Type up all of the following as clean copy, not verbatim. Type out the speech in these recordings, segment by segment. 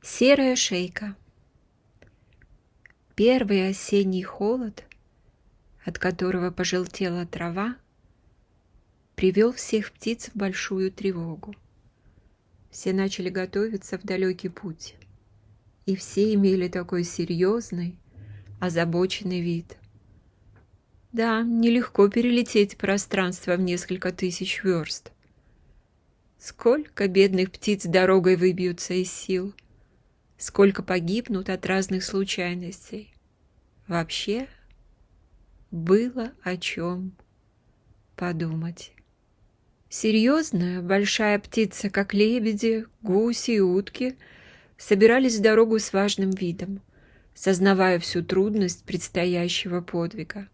Серая шейка. Первый осенний холод, от которого пожелтела трава, привел всех птиц в большую тревогу. Все начали готовиться в далекий путь, и все имели такой серьезный, озабоченный вид. Да, нелегко перелететь пространство в несколько тысяч верст. Сколько бедных птиц дорогой выбьются из сил, сколько погибнут от разных случайностей. Вообще, было о чем подумать. Серьезная большая птица, как лебеди, гуси и утки, собирались в дорогу с важным видом, сознавая всю трудность предстоящего подвига.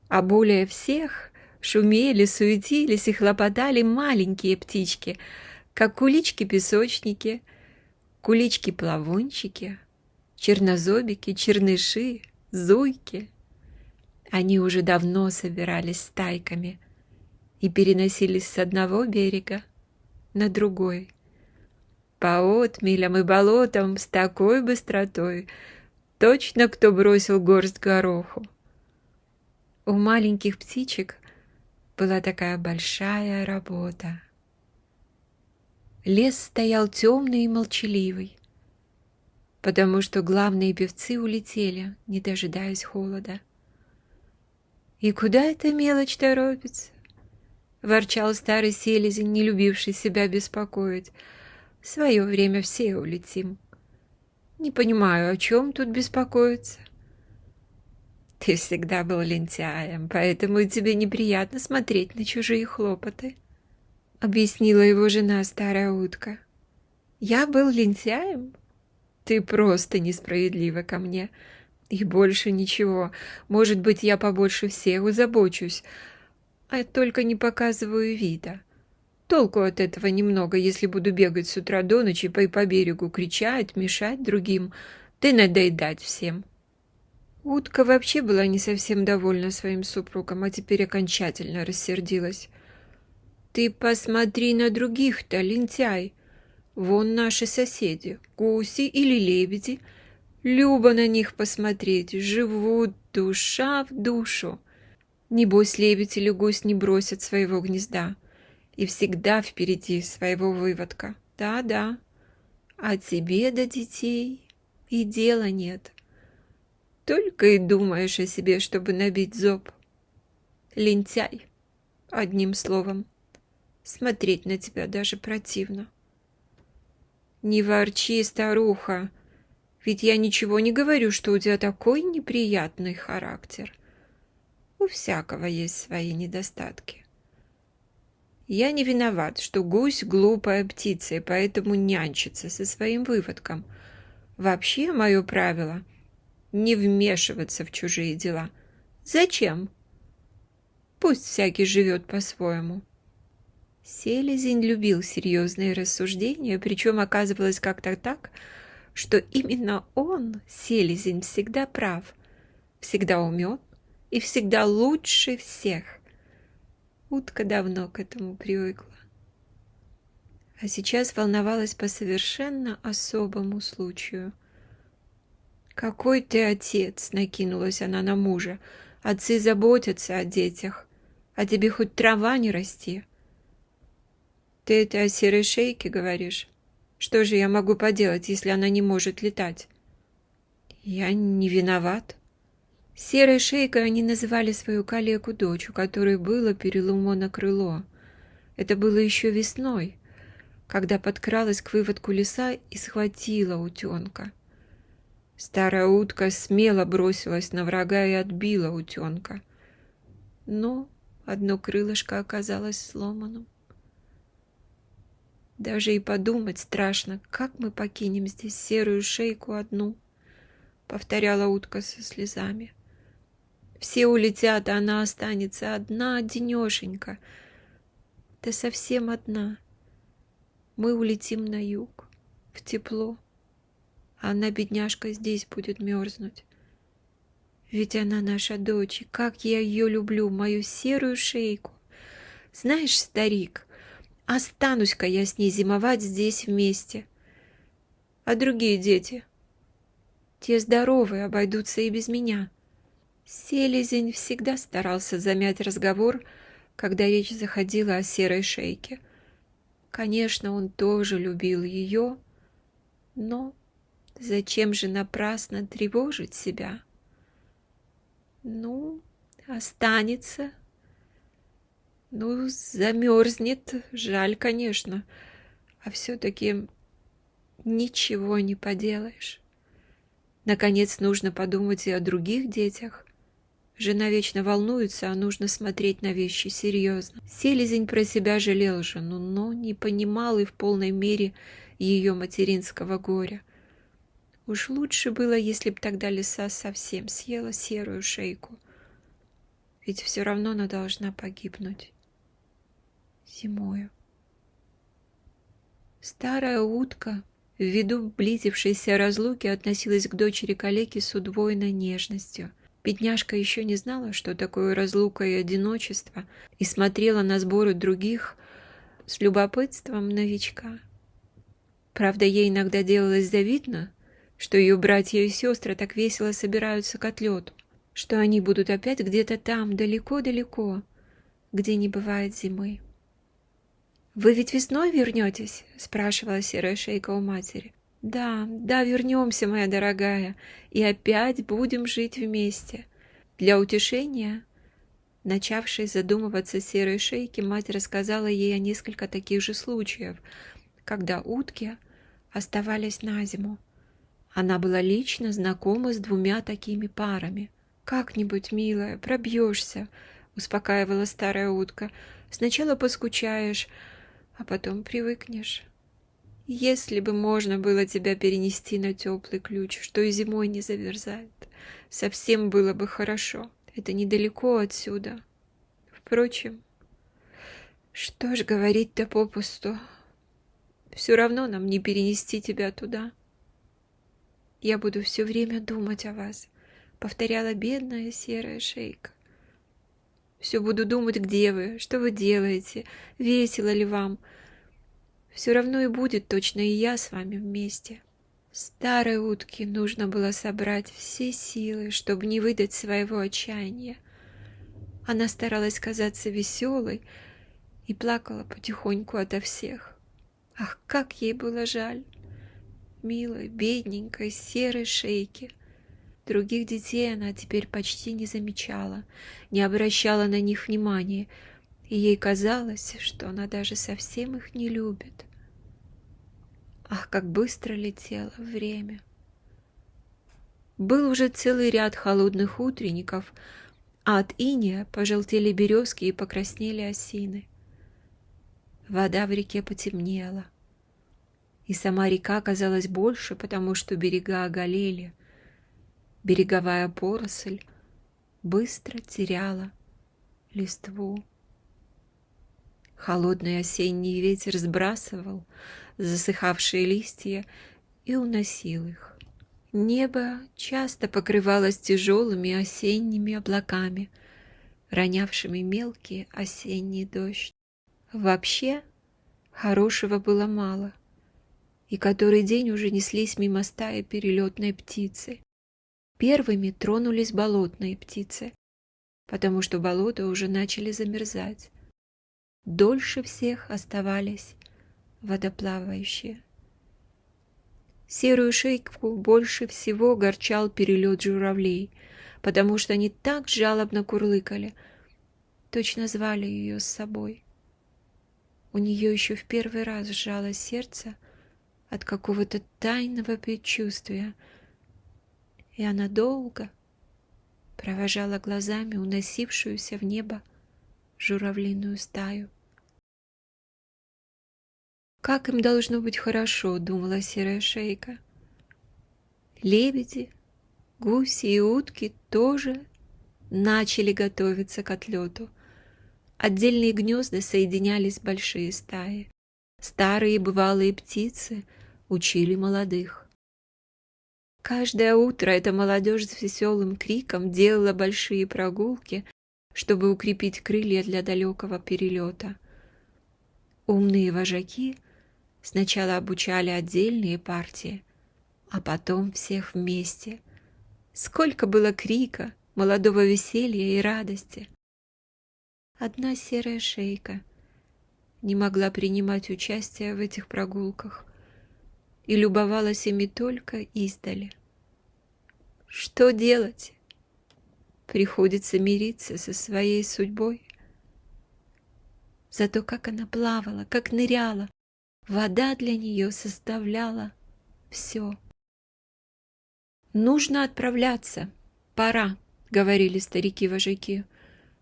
А более всех шумели, суетились и хлопотали маленькие птички, как кулички-песочники, кулички-плавунчики, чернозобики, черныши, зуйки. Они уже давно собирались стайками и переносились с одного берега на другой, по отмелям и болотам с такой быстротой, точно кто бросил горсть гороху. У маленьких птичек была такая большая работа. Лес стоял темный и молчаливый, потому что главные певцы улетели, не дожидаясь холода. «И куда эта мелочь торопится?» — ворчал старый селезень, не любивший себя беспокоить. «В свое время все улетим. Не понимаю, о чем тут беспокоиться?» «Ты всегда был лентяем, поэтому тебе неприятно смотреть на чужие хлопоты», — объяснила его жена, старая утка. «Я был лентяем? Ты просто несправедлива ко мне. И больше ничего. Может быть, я побольше всех озабочусь, а только не показываю вида. Толку от этого немного, если буду бегать с утра до ночи по берегу, кричать, мешать другим, да и надоедать всем». Утка вообще была не совсем довольна своим супругом, а теперь окончательно рассердилась. «Ты посмотри на других-то, лентяй! Вон наши соседи, гуси или лебеди. Любо на них посмотреть, живут душа в душу. Небось, лебедь или гусь не бросят своего гнезда и всегда впереди своего выводка. Да-да, а тебе до детей и дела нет. Только и думаешь о себе, чтобы набить зоб. Лентяй, одним словом. Смотреть на тебя даже противно». «Не ворчи, старуха, ведь я ничего не говорю, что у тебя такой неприятный характер. У всякого есть свои недостатки. Я не виноват, что гусь глупая птица, и поэтому нянчится со своим выводком. Вообще, мое правило — не вмешиваться в чужие дела. Зачем? Пусть всякий живет по-своему». Селезень любил серьезные рассуждения, причем оказывалось как-то так, что именно он, селезень, всегда прав, всегда умен и всегда лучше всех. Утка давно к этому привыкла. А сейчас волновалась по совершенно особому случаю. «Какой ты отец!» — накинулась она на мужа. «Отцы заботятся о детях, а тебе хоть трава не расти». «Ты это о серой шейке говоришь? Что же я могу поделать, если она не может летать?» «Я не виноват». Серой шейкой они называли свою калеку-дочь, у которой было переломано крыло. Это было еще весной, когда подкралась к выводку лиса и схватила утенка. Старая утка смело бросилась на врага и отбила утенка. Но одно крылышко оказалось сломанным. «Даже и подумать страшно, как мы покинем здесь серую шейку одну», — повторяла утка со слезами. «Все улетят, а она останется одна-одинешенька. Да совсем одна. Мы улетим на юг, в тепло, а она, бедняжка, здесь будет мерзнуть. Ведь она наша дочь, и как я ее люблю, мою серую шейку. Знаешь, старик, останусь-ка я с ней зимовать здесь вместе. А другие дети? Те здоровые, обойдутся и без меня. Селезень всегда старался замять разговор, когда речь заходила о серой шейке. Конечно, он тоже любил ее, но зачем же напрасно тревожить себя? Ну, останется. Ну, замерзнет. Жаль, конечно. А все-таки ничего не поделаешь. Наконец, нужно подумать и о других детях. Жена вечно волнуется, а нужно смотреть на вещи серьезно. Селезень про себя жалел жену, но не понимал и в полной мере ее материнского горя. Уж лучше было, если б тогда лиса совсем съела серую шейку. Ведь все равно она должна погибнуть зимою. Старая утка, ввиду близившейся разлуки, относилась к дочери калеки с удвоенной нежностью. Бедняжка еще не знала, что такое разлука и одиночество, и смотрела на сборы других с любопытством новичка. Правда, ей иногда делалось завидно, что ее братья и сестры так весело собираются к отлету, что они будут опять где-то там, далеко-далеко, где не бывает зимы. «Вы ведь весной вернетесь?» — спрашивала серая шейка у матери. «Да, вернемся, моя дорогая, и опять будем жить вместе». Для утешения, начавшей задумываться серой шейки, мать рассказала ей о несколько таких же случаев, когда утки оставались на зиму. Она была лично знакома с 2 такими парами. «Как-нибудь, милая, пробьешься», — успокаивала старая утка. «Сначала поскучаешь, а потом привыкнешь. Если бы можно было тебя перенести на теплый ключ, что и зимой не замерзает, совсем было бы хорошо. Это недалеко отсюда. Впрочем, что ж говорить-то попусту? Все равно нам не перенести тебя туда. Я буду все время думать о вас», — повторяла бедная серая шейка. «Все буду думать, где вы, что вы делаете, весело ли вам. Все равно и будет точно и я с вами вместе». Старой утке нужно было собрать все силы, чтобы не выдать своего отчаяния. Она старалась казаться веселой и плакала потихоньку ото всех. Ах, как ей было жаль милой, бедненькой, серой шейки. Других детей она теперь почти не замечала, не обращала на них внимания, и ей казалось, что она даже совсем их не любит. Ах, как быстро летело время! Был уже целый ряд холодных утренников, а от инея пожелтели березки и покраснели осины. Вода в реке потемнела, и сама река казалась больше, потому что берега оголели. Береговая поросль быстро теряла листву. Холодный осенний ветер сбрасывал засыхавшие листья и уносил их. Небо часто покрывалось тяжелыми осенними облаками, ронявшими мелкий осенний дождь. Вообще хорошего было мало, и который день уже неслись мимо стаи перелетной птицы. Первыми тронулись болотные птицы, потому что болота уже начали замерзать. Дольше всех оставались водоплавающие. Серую шейку больше всего огорчал перелет журавлей, потому что они так жалобно курлыкали, точно звали ее с собой. У нее еще в первый раз сжалось сердце от какого-то тайного предчувствия, и она долго провожала глазами уносившуюся в небо журавлиную стаю. «Как им должно быть хорошо», — думала серая шейка. Лебеди, гуси и утки тоже начали готовиться к отлету. Отдельные гнезда соединялись в большие стаи. Старые бывалые птицы учили молодых. Каждое утро эта молодежь с веселым криком делала большие прогулки, чтобы укрепить крылья для далекого перелета. Умные вожаки сначала обучали отдельные партии, а потом всех вместе. Сколько было крика, молодого веселья и радости. Одна серая шейка не могла принимать участие в этих прогулках и любовалась ими только издали. Что делать? Приходится мириться со своей судьбой. Зато как она плавала, как ныряла, вода для нее составляла все. «Нужно отправляться. Пора», — говорили старики-вожаки.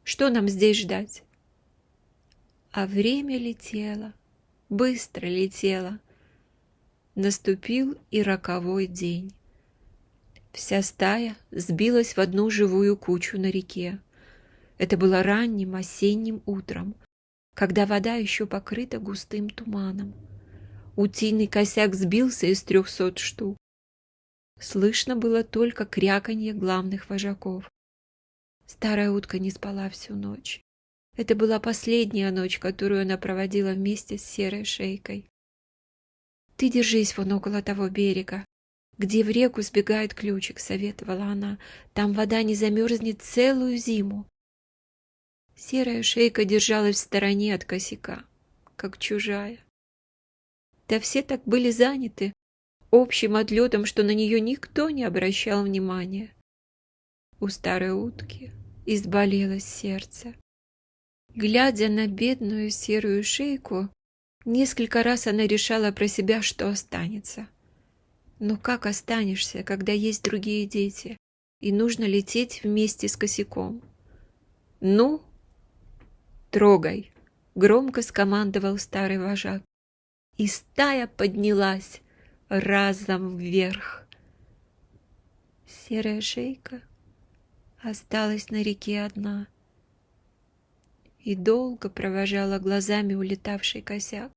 «Что нам здесь ждать?» А время летело, быстро летело. Наступил и роковой день. Вся стая сбилась в одну живую кучу на реке. Это было ранним осенним утром, когда вода еще покрыта густым туманом. Утиный косяк сбился из 300 штук. Слышно было только кряканье главных вожаков. Старая утка не спала всю ночь. Это была последняя ночь, которую она проводила вместе с серой шейкой. «Ты держись вон около того берега, где в реку сбегает ключик», — советовала она. «Там вода не замерзнет целую зиму». Серая шейка держалась в стороне от косяка, как чужая. Да все так были заняты общим отлетом, что на нее никто не обращал внимания. У старой утки изболелось сердце. Глядя на бедную серую шейку, несколько раз она решала про себя, что останется. Но как останешься, когда есть другие дети, и нужно лететь вместе с косяком? «Ну, трогай!» — громко скомандовал старый вожак. И стая поднялась разом вверх. Серая шейка осталась на реке одна и долго провожала глазами улетавший косяк.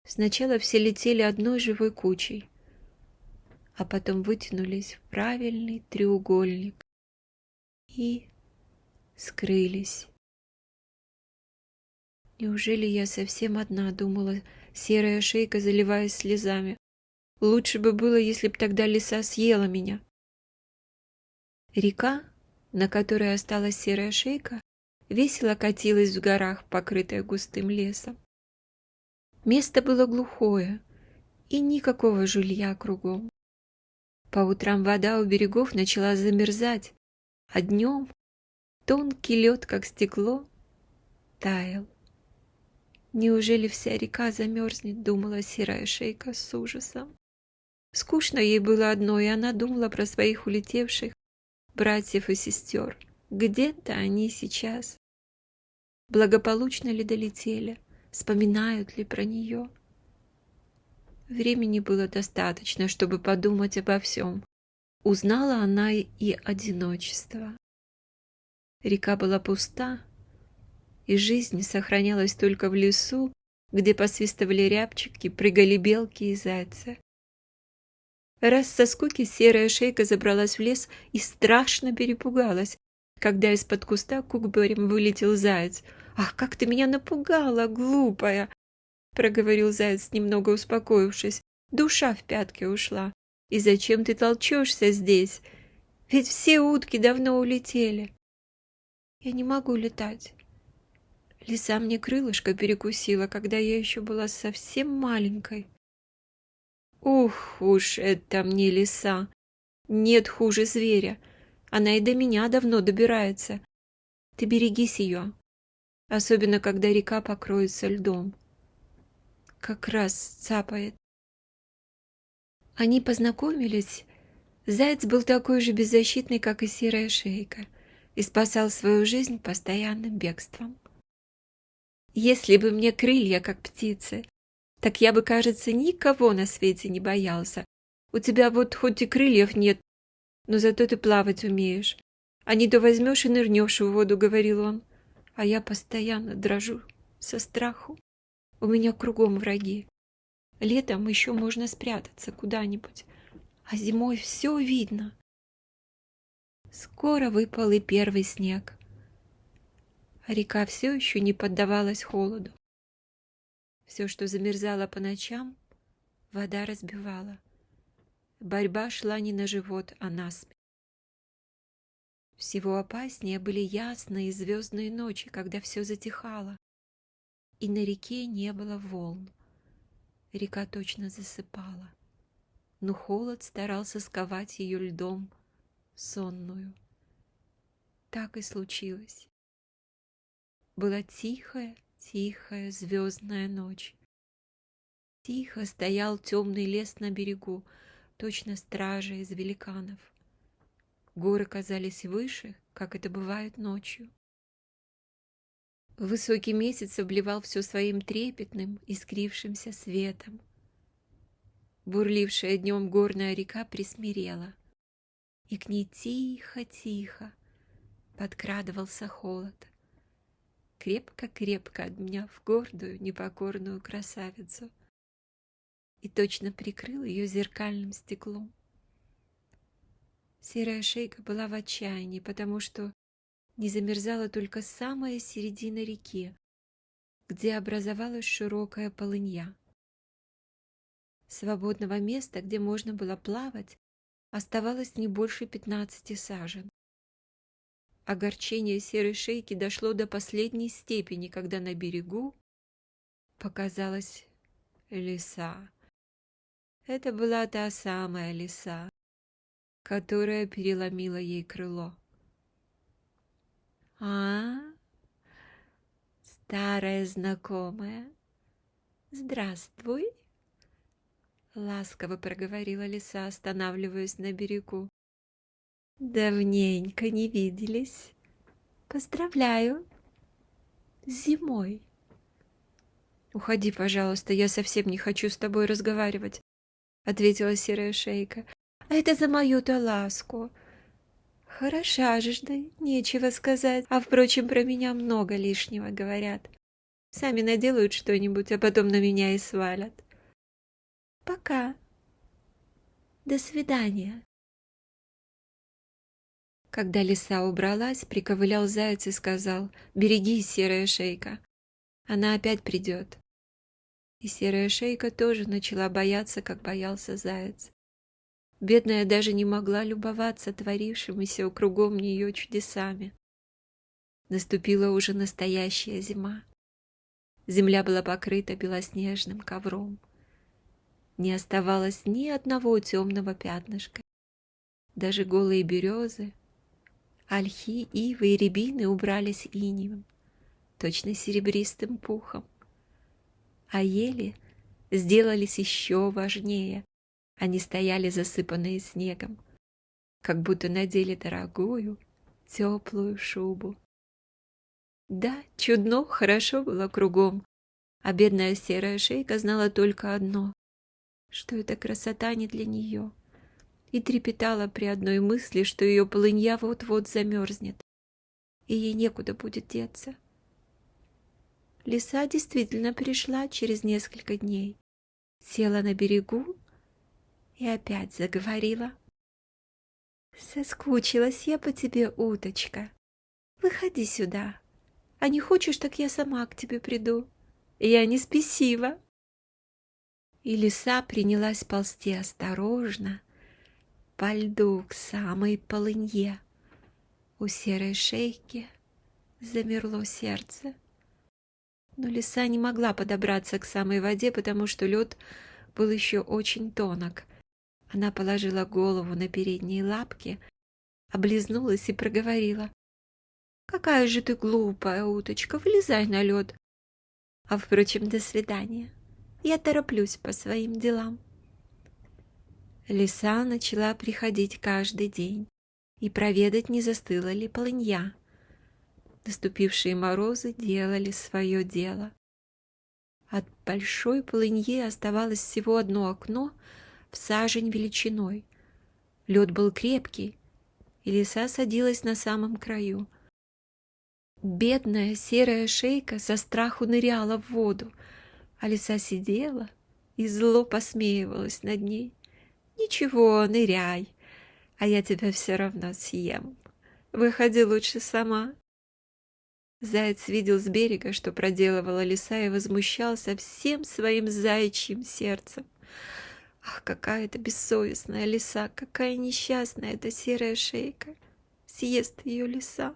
Сначала все летели одной живой кучей, а потом вытянулись в правильный треугольник и скрылись. «Неужели я совсем одна?» — думала серая шейка, заливаясь слезами. «Лучше бы было, если б тогда лиса съела меня». Река, на которой осталась серая шейка, весело катилась в горах, покрытая густым лесом. Место было глухое, и никакого жилья кругом. По утрам вода у берегов начала замерзать, а днем тонкий лед, как стекло, таял. «Неужели вся река замерзнет?» — думала серая шейка с ужасом. Скучно ей было одной, и она думала про своих улетевших братьев и сестер. Где-то они сейчас. Благополучно ли долетели? Вспоминают ли про нее? Времени было достаточно, чтобы подумать обо всем. Узнала она и одиночество. Река была пуста, и жизнь сохранялась только в лесу, где посвистывали рябчики, прыгали белки и зайцы. Раз со скуки серая шейка забралась в лес и страшно перепугалась, когда из-под куста кукбарем вылетел заяц. «Ах, как ты меня напугала, глупая!» — проговорил заяц, немного успокоившись. «Душа в пятки ушла. И зачем ты толчешься здесь? Ведь все утки давно улетели». «Я не могу летать. Лиса мне крылышко перекусила, когда я еще была совсем маленькой». «Ух уж это мне лиса! Нет хуже зверя. Она и до меня давно добирается. Ты берегись ее, особенно когда река покроется льдом. Как раз цапает». Они познакомились. Заяц был такой же беззащитный, как и серая шейка, и спасал свою жизнь постоянным бегством. «Если бы мне крылья, как птицы, так я бы, кажется, никого на свете не боялся. У тебя вот хоть и крыльев нет, но зато ты плавать умеешь. А не то возьмешь и нырнешь в воду», — говорил он. «А я постоянно дрожу со страху. У меня кругом враги. Летом еще можно спрятаться куда-нибудь, а зимой все видно». Скоро выпал и первый снег, а река все еще не поддавалась холоду. Все, что замерзало по ночам, вода разбивала. Борьба шла не на живот, а на смерть. Всего опаснее были ясные звездные ночи, когда все затихало, и на реке не было волн. Река точно засыпала, но холод старался сковать ее льдом сонную. Так и случилось. Была тихая, тихая звездная ночь. Тихо стоял темный лес на берегу, точно стража из великанов. Горы казались выше, как это бывает ночью. Высокий месяц обливал все своим трепетным, искрившимся светом. Бурлившая днем горная река присмирела, и к ней тихо-тихо подкрадывался холод, крепко-крепко обняв гордую, непокорную красавицу, и точно прикрыл ее зеркальным стеклом. Серая шейка была в отчаянии, потому что не замерзала только самая середина реки, где образовалась широкая полынья. Свободного места, где можно было плавать, оставалось не больше 15 сажен. Огорчение серой шейки дошло до последней степени, когда на берегу показалась лиса. Это была та самая лиса, которая переломила ей крыло. «А, старая знакомая, здравствуй!» — ласково проговорила лиса, останавливаясь на берегу. «Давненько не виделись. Поздравляю с зимой!» «Уходи, пожалуйста, я совсем не хочу с тобой разговаривать», — ответила серая шейка. «А это за мою-то ласку. Хороша жажда, нечего сказать. А, впрочем, про меня много лишнего говорят. Сами наделают что-нибудь, а потом на меня и свалят. Пока. До свидания». Когда лиса убралась, приковылял заяц и сказал: «Берегись, серая шейка, она опять придет». И серая шейка тоже начала бояться, как боялся заяц. Бедная даже не могла любоваться творившимися кругом нее чудесами. Наступила уже настоящая зима. Земля была покрыта белоснежным ковром. Не оставалось ни одного темного пятнышка. Даже голые березы, ольхи, ивы и рябины убрались инеем, точно серебристым пухом. А ели сделались еще важнее. Они стояли засыпанные снегом, как будто надели дорогую, теплую шубу. Да, чудно, хорошо было кругом, а бедная серая шейка знала только одно, что эта красота не для нее, и трепетала при одной мысли, что ее полынья вот-вот замерзнет, и ей некуда будет деться. Лиса действительно пришла через несколько дней, села на берегу и опять заговорила. «Соскучилась я по тебе, уточка. Выходи сюда. А не хочешь, так я сама к тебе приду. Я не спесива». И лиса принялась ползти осторожно по льду к самой полынье. У серой шейки замерло сердце. Но лиса не могла подобраться к самой воде, потому что лед был еще очень тонок. Она положила голову на передние лапки, облизнулась и проговорила: «Какая же ты глупая, уточка, вылезай на лед. А, впрочем, до свидания. Я тороплюсь по своим делам». Лиса начала приходить каждый день и проведать, не застыла ли полынья. Наступившие морозы делали свое дело. От большой полыньи оставалось всего одно окно в сажень величиной. Лед был крепкий, и лиса садилась на самом краю. Бедная серая шейка со страху ныряла в воду, а лиса сидела и зло посмеивалась над ней. «Ничего, ныряй, а я тебя все равно съем. Выходи лучше сама». Заяц видел с берега, что проделывала лиса, и возмущался всем своим заячьим сердцем. Ах, какая это бессовестная лиса, какая несчастная эта серая шейка. Съест ее лиса.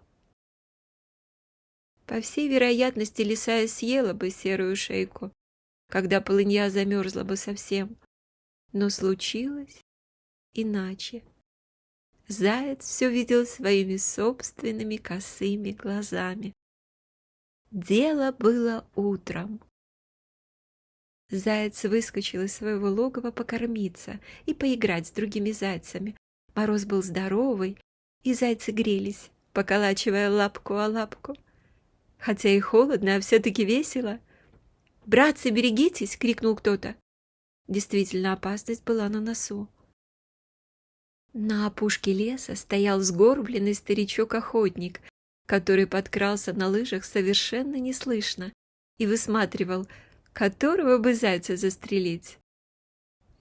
По всей вероятности, лиса съела бы серую шейку, когда полынья замерзла бы совсем. Но случилось иначе. Заяц все видел своими собственными косыми глазами. Дело было утром. Заяц выскочил из своего логова покормиться и поиграть с другими зайцами. Мороз был здоровый, и зайцы грелись, поколачивая лапку о лапку. Хотя и холодно, а все-таки весело. «Братцы, берегитесь!» — крикнул кто-то. Действительно, опасность была на носу. На опушке леса стоял сгорбленный старичок-охотник, который подкрался на лыжах совершенно неслышно и высматривал, которого бы зайца застрелить.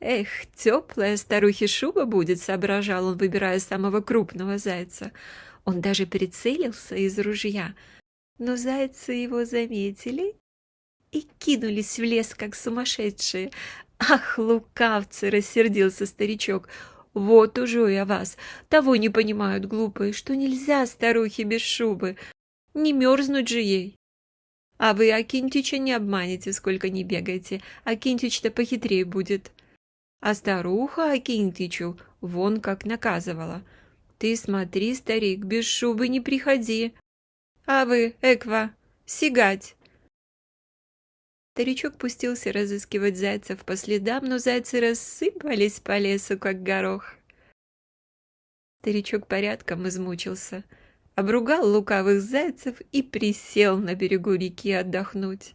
«Эх, теплая старухи шуба будет», — соображал он, выбирая самого крупного зайца. Он даже прицелился из ружья, но зайцы его заметили и кинулись в лес, как сумасшедшие. «Ах, лукавцы!» — рассердился старичок. «Вот уже я вас! Того не понимают глупые, что нельзя старухе без шубы. Не мерзнуть же ей!» «А вы Акинтича не обманете, сколько ни бегаете. Акинтич-то похитрее будет». А старуха Акинтичу вон как наказывала. «Ты смотри, старик, без шубы не приходи. А вы, Эква, сигать!» Старичок пустился разыскивать зайцев по следам, но зайцы рассыпались по лесу, как горох. Старичок порядком измучился, обругал лукавых зайцев и присел на берегу реки отдохнуть.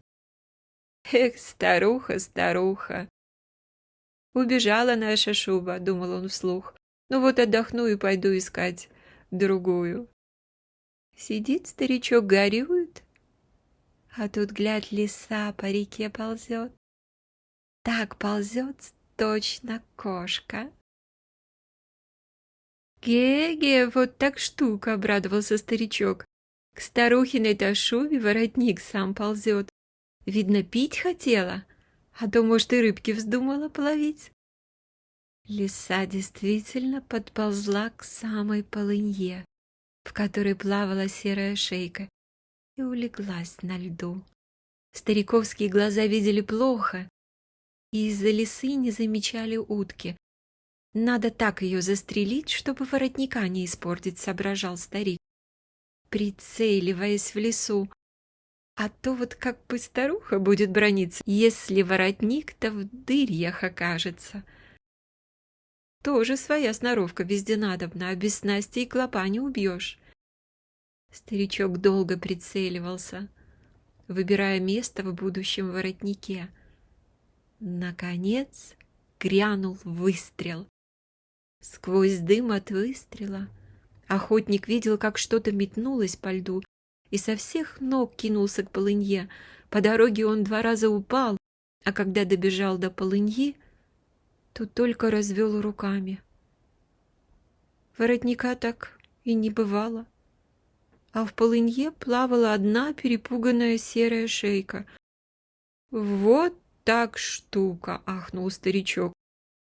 «Эх, старуха, старуха! Убежала наша шуба», — думал он вслух. «Ну вот отдохну и пойду искать другую». Сидит старичок, горюет, а тут, глядь, лиса по реке ползет. Так ползет, точно кошка. «Ге-ге, вот так штука!» — обрадовался старичок. «К старухиной-то шубе воротник сам ползет. Видно, пить хотела, а то, может, и рыбки вздумала половить». Лиса действительно подползла к самой полынье, в которой плавала серая шейка, и улеглась на льду. Стариковские глаза видели плохо, и из-за лисы не замечали утки. «Надо так ее застрелить, чтобы воротника не испортить», — соображал старик, прицеливаясь в лесу. «А то вот как бы старуха будет браниться, если воротник-то в дырьях окажется». Тоже своя сноровка везде надобна, а без снасти и клопа не убьешь. Старичок долго прицеливался, выбирая место в будущем воротнике. Наконец грянул выстрел. Сквозь дым от выстрела охотник видел, как что-то метнулось по льду и со всех ног кинулся к полынье. По дороге он 2 раза упал, а когда добежал до полыньи, то только развел руками. Воротника так и не бывало, а в полынье плавала одна перепуганная серая шейка. «Вот так штука!» — ахнул старичок,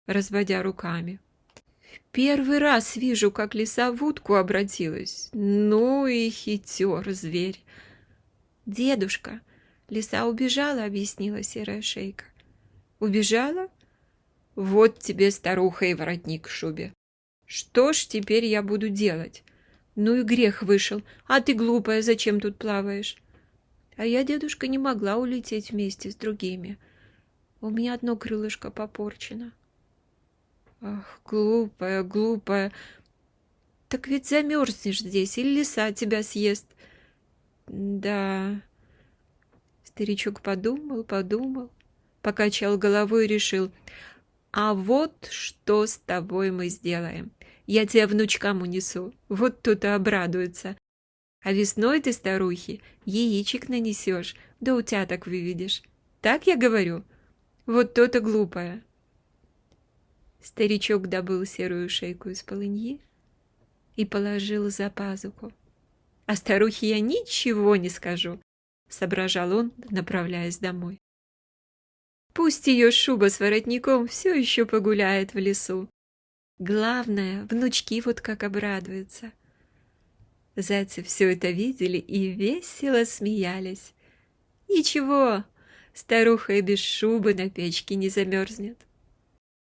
разводя руками. «Первый раз вижу, как лиса в утку обратилась. Ну и хитер зверь!» «Дедушка, лиса убежала», — объяснила серая шейка. «Убежала? Вот тебе старуха и воротник в шубе. Что ж теперь я буду делать? Ну и грех вышел. А ты, глупая, зачем тут плаваешь?» «А я, дедушка, не могла улететь вместе с другими. У меня одно крылышко попорчено». «Ах, глупая, глупая! Так ведь замерзнешь здесь, или лиса тебя съест». «Да...» Старичок подумал, покачал головой и решил: «А вот что с тобой мы сделаем. Я тебя внучкам унесу, вот тут-то обрадуется. А весной ты, старухи, яичек нанесешь, да утяток выведешь. Так я говорю? Вот то-то глупая». Старичок добыл серую шейку из полыньи и положил за пазуху. «А старухе я ничего не скажу», — соображал он, направляясь домой. Пусть ее шуба с воротником все еще погуляет в лесу. Главное, внучки вот как обрадуются. Зайцы все это видели и весело смеялись. Ничего, старуха и без шубы на печке не замерзнет.